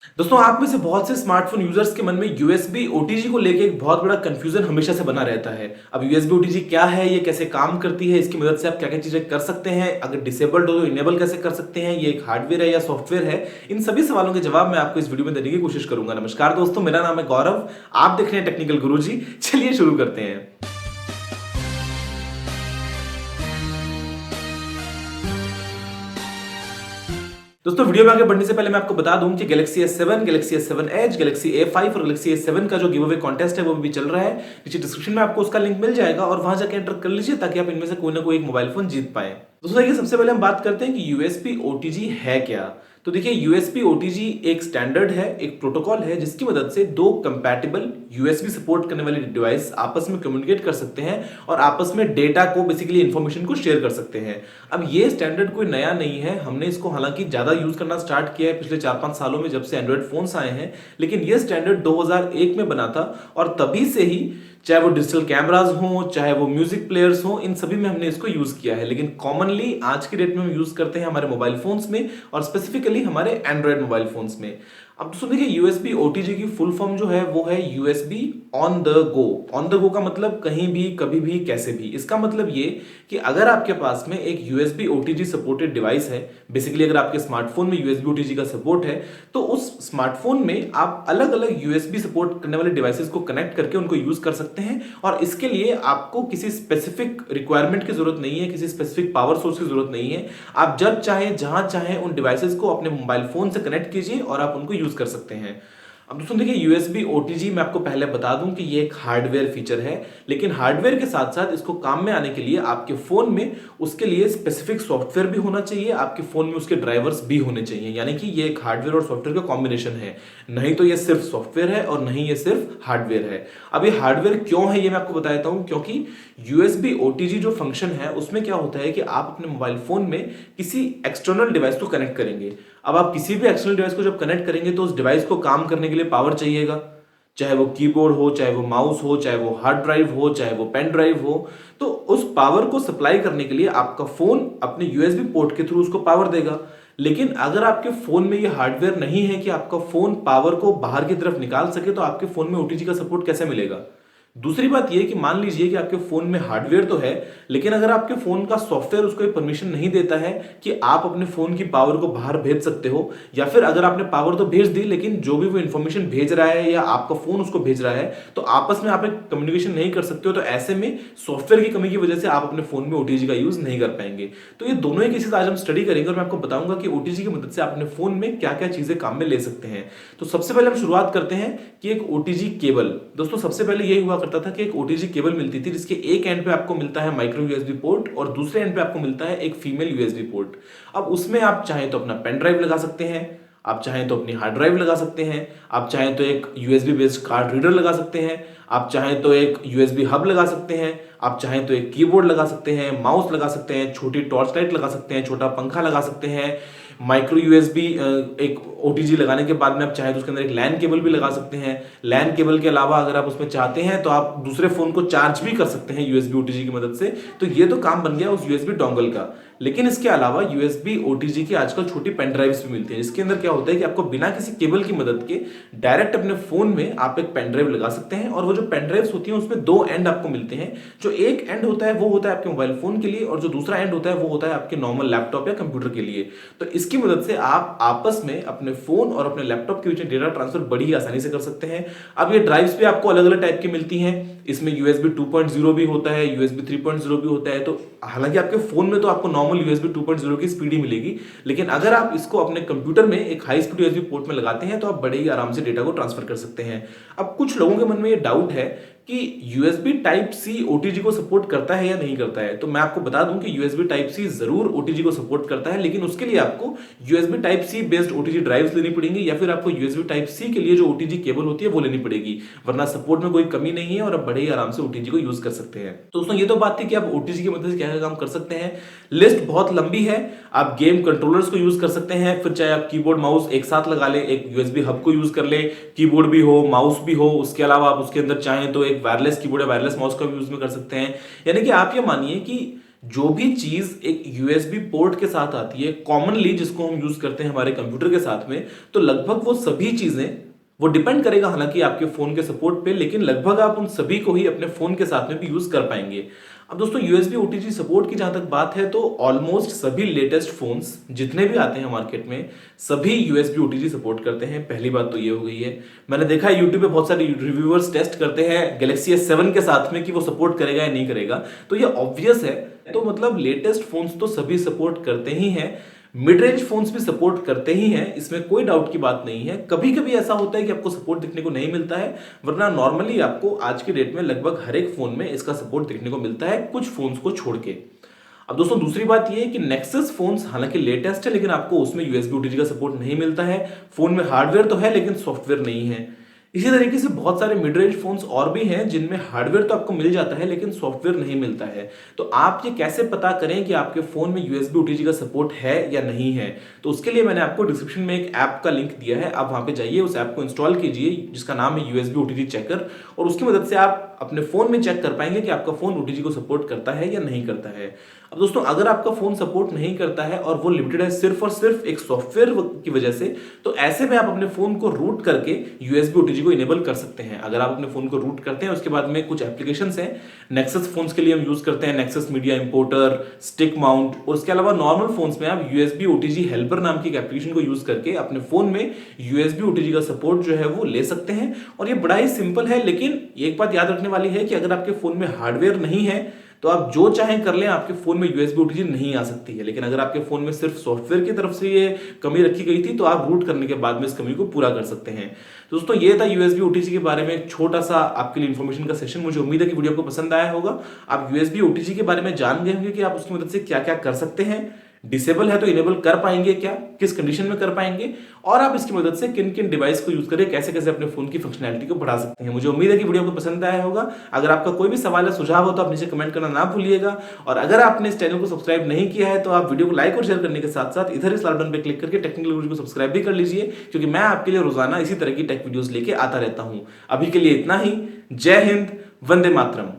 दोस्तों आप में से बहुत से स्मार्टफोन यूजर्स के मन में यूएसबी ओटीजी को लेके एक बहुत बड़ा कंफ्यूजन हमेशा से बना रहता है। अब यूएसबी ओटीजी क्या है, ये कैसे काम करती है, इसकी मदद से आप क्या-क्या चीजें कर सकते हैं, अगर डिसेबल्ड हो तो इनेबल कैसे कर सकते हैं, ये एक हार्डवेयर है या सॉफ्टवेयर है, इन सभी सवालों के जवाब मैं आपको इस वीडियो में देने की कोशिश करूंगा। नमस्कार दोस्तों, मेरा नाम है गौरव, आप देख रहे हैं टेक्निकल गुरुजी। चलिए शुरू करते हैं। दोस्तों वीडियो में आगे बढ़ने से पहले मैं आपको बता दूं कि Galaxy S7, Galaxy S7 Edge, Galaxy A5 और Galaxy A7 का जो गिव अवे कॉन्टेस्ट है वो भी चल रहा है। नीचे डिस्क्रिप्शन में आपको उसका लिंक मिल जाएगा और वहां जाकर एंटर कर लीजिए ताकि आप इनमें से कोई ना कोई एक मोबाइल फोन जीत पाए। दोस्तों देखिए, सबसे पहले हम बात करते हैं कि यूएसबी ओटीजी है क्या। तो देखिए, यूएसबी ओटीजी एक स्टैंडर्ड है, एक प्रोटोकॉल है जिसकी मदद से दो कंपैटिबल यूएसबी सपोर्ट करने वाले डिवाइस आपस में कम्युनिकेट कर सकते हैं और आपस में डेटा को, बेसिकली इंफॉर्मेशन को शेयर कर सकते हैं। अब ये स्टैंडर्ड कोई नया नहीं है, हमने इसको हालांकि ज्यादा यूज करना स्टार्ट किया है पिछले 4-5 सालों में जब से एंड्रॉइड फोन्स आए हैं, लेकिन ये स्टैंडर्ड 2001 में बना था और तभी से ही, चाहे वो डिजिटल कैमराज हो, चाहे वो म्यूजिक प्लेयर्स हो, इन सभी में हमने इसको यूज किया है। लेकिन कॉमनली आज की डेट में हम यूज करते हैं हमारे मोबाइल फोन्स में और स्पेसिफिकली हमारे एंड्रॉइड मोबाइल फोन्स में। अब दोस्तों देखिए, यूएसबी ओटीजी की फुल फॉर्म जो है वो है USB on the go. On the go का मतलब कहीं भी, कभी भी, कैसे भी। इसका मतलब ये कि अगर आपके पास में एक यूएसबी ओटीजी सपोर्टेड डिवाइस है, बेसिकली अगर आपके स्मार्टफोन में यूएसबी ओटीजी का सपोर्ट है, तो उस स्मार्टफोन में आप अलग अलग यूएसबी सपोर्ट करने वाले डिवाइसेस को कनेक्ट करके उनको यूज कर सकते हैं। और इसके लिए आपको किसी स्पेसिफिक रिक्वायरमेंट की जरूरत नहीं है, किसी स्पेसिफिक पावर सोर्स की जरूरत नहीं है। आप जब चाहे, जहां चाहे उन डिवाइसेस को अपने मोबाइल फोन से कनेक्ट कीजिए और आप उनको यूज कर सकते हैं। अब दोस्तों देखिए, यूएसबी ओटीजी मैं आपको पहले बता दूं कि ये एक हार्डवेयर फीचर है, लेकिन हार्डवेयर के साथ साथ इसको काम में आने के लिए आपके फोन में उसके लिए स्पेसिफिक सॉफ्टवेयर भी होना चाहिए, आपके फोन में उसके ड्राइवर्स भी होने चाहिए। यानी कि ये एक हार्डवेयर और सॉफ्टवेयर का कॉम्बिनेशन है, नहीं तो ये सिर्फ सॉफ्टवेयर है और नहीं ये सिर्फ हार्डवेयर है। अब ये हार्डवेयर क्यों है ये मैं आपको बताता हूं, क्योंकि यूएसबी ओटीजी जो फंक्शन है उसमें क्या होता है कि आप अपने मोबाइल फोन में किसी एक्सटर्नल डिवाइस को कनेक्ट करेंगे। अब आप किसी भी एक्सटर्नल डिवाइस को जब कनेक्ट करेंगे तो उस डिवाइस को काम करने के लिए पावर चाहिएगा, चाहे वो कीबोर्ड हो, चाहे वो माउस हो, चाहे वो हार्ड ड्राइव हो, चाहे वो पेन ड्राइव हो। तो उस पावर को सप्लाई करने के लिए आपका फोन अपने यूएसबी पोर्ट के थ्रू उसको पावर देगा। लेकिन अगर आपके फोन में ये हार्डवेयर नहीं है कि आपका फोन पावर को बाहर की तरफ निकाल सके, तो आपके फोन में ओटीजी का सपोर्ट कैसे मिलेगा। दूसरी बात यह कि मान लीजिए कि आपके फोन में हार्डवेयर तो है, लेकिन अगर आपके फोन का सॉफ्टवेयर उसको परमिशन नहीं देता है कि आप अपने फोन की पावर को बाहर भेज सकते हो, या फिर अगर आपने पावर तो भेज दी लेकिन जो भी वो इंफॉर्मेशन भेज रहा है या आपका फोन उसको भेज रहा है, तो आपस में आप एक कम्युनिकेशन नहीं कर सकते हो, तो ऐसे में सॉफ्टवेयर की कमी की वजह से आप अपने फोन में ओटीजी का यूज नहीं कर पाएंगे। तो ये दोनों ही केसेस आज हम स्टडी करेंगे और मैं आपको बताऊंगा कि ओटीजी की मदद से आप अपने फोन में क्या क्या चीजें काम में ले सकते हैं। तो सबसे पहले हम शुरुआत करते हैं कि एक ओटीजी केबल। दोस्तों सबसे पहले यही हुआ करता था कि एक ओटीजी केबल मिलती थी जिसके एक एंड पे आपको मिलता है माइक्रो यूएसबी पोर्ट और दूसरे एंड पे आपको मिलता है एक फीमेल यूएसबी पोर्ट। अब उसमें आप चाहें तो अपना पेन ड्राइव लगा सकते हैं, आप चाहें तो अपनी हार्ड ड्राइव लगा सकते हैं, आप चाहें तो एक यूएसबी बेस्ड कार्ड रीडर लगा सकते हैं, आप चाहें तो एक यूएसबी हब लगा सकते हैं, आप चाहें तो एक कीबोर्ड लगा सकते हैं, माउस लगा सकते हैं, छोटी टॉर्च लाइट लगा सकते हैं, छोटा पंखा लगा सकते हैं। माइक्रो यूएसबी एक ओटीजी लगाने के बाद में आप चाहे तो उसके अंदर एक लैन केबल भी लगा सकते हैं। लैन केबल के अलावा अगर आप उसमें चाहते हैं तो आप दूसरे फोन को चार्ज भी कर सकते हैं यूएसबी ओटीजी की मदद से। तो ये तो काम बन गया उस यूएसबी डोंगल का। लेकिन इसके अलावा यूएसबी ओटीजी की आजकल छोटी पेन ड्राइव्स भी मिलती हैं, जिसके अंदर क्या होता है कि आपको बिना किसी केबल की मदद के डायरेक्ट अपने फोन में आप एक पेन ड्राइव लगा सकते हैं। और वो जो पेन ड्राइव्स होती हैं उसमें दो एंड आपको मिलते हैं। जो एक एंड होता है वो होता है आपके मोबाइल फोन के लिए और जो दूसरा एंड होता है वो होता है आपके नॉर्मल लैपटॉप या कंप्यूटर के लिए। तो इसकी मदद से आप आपस में अपने फोन और अपने लैपटॉप के बीच डेटा ट्रांसफर बड़ी आसानी से कर सकते हैं। अब ये ड्राइव्स भी आपको अलग अलग टाइप की मिलती हैं। इसमें यूएसबी 2.0 भी होता है, यूएसबी 3.0 भी होता है। तो हालांकि आपके फोन में तो आपको नॉर्मल यूएसबी 2.0 की स्पीड ही मिलेगी, लेकिन अगर आप इसको अपने कंप्यूटर में एक हाई स्पीड यूएसबी पोर्ट में लगाते हैं तो आप बड़े ही आराम से डेटा को ट्रांसफर कर सकते हैं। अब कुछ लोगों के मन में ये डाउट है कि यूएसबी टाइप सी ओटीजी को सपोर्ट करता है या नहीं करता है। तो मैं आपको बता दूं कि यूएसबी टाइप सी जरूर ओटीजी को सपोर्ट करता है, लेकिन उसके लिए आपको USB type C based OTG drives लेनी पड़ेंगी या फिर आपको यूएसबी टाइप सी के लिए जो ओटीजी केबल होती है वो लेनी पड़ेगी, वरना सपोर्ट में कोई कमी नहीं है और आप बड़े ही आराम से ओटीजी को यूज कर सकते हैं। तो दोस्तों ये तो बात थी कि आप ओटीजी की मदद से क्या क्या काम कर सकते हैं। लिस्ट बहुत लंबी है। आप गेम कंट्रोलर्स को यूज कर सकते हैं, फिर चाहे आप कीबोर्ड माउस एक साथ लगा ले, एक यूएसबी हब को यूज कर ले, कीबोर्ड भी हो, माउस भी हो। उसके अलावा आप उसके अंदर चाहें तो एक वायरलेस कीबोर्ड या वायरलेस माउस का भी यूज में कर सकते हैं। यानी कि आप ये मानिए कि जो भी चीज एक यूएसबी पोर्ट के साथ आती है कॉमनली, जिसको हम यूज करते हैं हमारे कंप्यूटर के साथ में, तो लगभग वो सभी चीजें, वो डिपेंड करेगा हालांकि आपके फोन के सपोर्ट पे, लेकिन लगभग आप उन सभी को ही अपने फोन के साथ में भी यूज कर पाएंगे। अब दोस्तों यूएसबी ओटीजी सपोर्ट की जहां तक बात है तो ऑलमोस्ट सभी लेटेस्ट फोन्स जितने भी आते हैं मार्केट में सभी यूएसबी ओटीजी सपोर्ट करते हैं। पहली बात तो ये हो गई है। मैंने देखा है यूट्यूब पे बहुत सारे रिव्यूअर्स टेस्ट करते हैं गैलेक्सी S7 के साथ में कि वो सपोर्ट करेगा या नहीं करेगा, तो ये ऑब्वियस है। तो मतलब लेटेस्ट फोन्स तो सभी सपोर्ट करते ही हैं, मिड रेंज फोन्स भी सपोर्ट करते ही हैं, इसमें कोई डाउट की बात नहीं है। कभी कभी ऐसा होता है कि आपको सपोर्ट देखने को नहीं मिलता है, वरना नॉर्मली आपको आज के डेट में लगभग हर एक फोन में इसका सपोर्ट देखने को मिलता है, कुछ फोन्स को छोड़ के। अब दोस्तों दूसरी बात यह है कि नेक्सस फोन्स हालांकि लेटेस्ट है, लेकिन आपको उसमें यूएसबी ओटीजी का सपोर्ट नहीं मिलता है। फोन में हार्डवेयर तो है लेकिन सॉफ्टवेयर नहीं है। इसी तरीके से बहुत सारे मिड रेंज फोन्स और भी हैं जिनमें हार्डवेयर तो आपको मिल जाता है लेकिन सॉफ्टवेयर नहीं मिलता है। तो आप ये कैसे पता करें कि आपके फोन में यूएसबी ओटीजी का सपोर्ट है या नहीं है? तो उसके लिए मैंने आपको डिस्क्रिप्शन में एक ऐप का लिंक दिया है, आप वहां पे जाइए, उस ऐप को इंस्टॉल कीजिए जिसका नाम है यूएसबी ओटीजी चेकर, और उसकी मदद से आप अपने फोन में चेक कर पाएंगे कि आपका फोन ओटीजी को सपोर्ट करता है या नहीं करता है। अब दोस्तों अगर आपका फोन सपोर्ट नहीं करता है और वो लिमिटेड है सिर्फ और सिर्फ एक सॉफ्टवेयर की वजह से, तो ऐसे में आप अपने फोन को रूट करके यूएसबी ओटीजी को इनेबल कर सकते हैं। अगर आप अपने फोन को रूट करते हैं उसके बाद में कुछ एप्लीकेशंस हैं, नेक्सस फोन्स के लिए हम यूज करते हैं nexus media importer, stick mount, और उसके अलावा नॉर्मल फोन्स में आप यूएसबी ओटीजी हेल्पर नाम की एक एप्लीकेशन को यूज करके अपने फोन में यूएसबी ओटीजी का सपोर्ट जो है वो ले सकते हैं। और ये बड़ा ही सिंपल है, लेकिन एक बात याद रखने वाली है कि अगर आपके फोन में हार्डवेयर नहीं है तो आप जो चाहें कर लें, आपके फोन में यूएसबी ओटीजी नहीं आ सकती है। लेकिन अगर आपके फोन में सिर्फ सॉफ्टवेयर की तरफ से ये कमी रखी गई थी तो आप रूट करने के बाद में इस कमी को पूरा कर सकते हैं। तो दोस्तों ये था यूएसबी ओटीजी के बारे में एक छोटा सा आपके लिए इन्फॉर्मेशन का सेशन। मुझे उम्मीद है कि वीडियो आपको पसंद आया होगा। आप यूएसबी ओटीजी के बारे में जान गए होंगे कि आप उसकी मदद से क्या क्या कर सकते हैं, डिसेबल है तो इनेबल कर पाएंगे क्या, किस कंडीशन में कर पाएंगे, और आप इसकी मदद से किन किन डिवाइस को यूज करके कैसे कैसे अपने फोन की फंक्शनैलिटी को बढ़ा सकते हैं। मुझे उम्मीद है कि वीडियो आपको पसंद आया होगा। अगर आपका कोई भी सवाल या सुझाव हो तो आप नीचे कमेंट करना ना भूलिएगा, और अगर आपने इस चैनल को सब्सक्राइब नहीं किया है तो आप वीडियो को लाइक और शेयर करने के साथ साथ इधर इस लाल बटन पर क्लिक करके टेक्निकल वीडियो को सब्सक्राइब भी कर लीजिए, क्योंकि मैं आपके लिए रोजाना इसी तरह की टेक वीडियोस लेके आता रहता हूं। अभी के लिए इतना ही। जय हिंद, वंदे मातरम।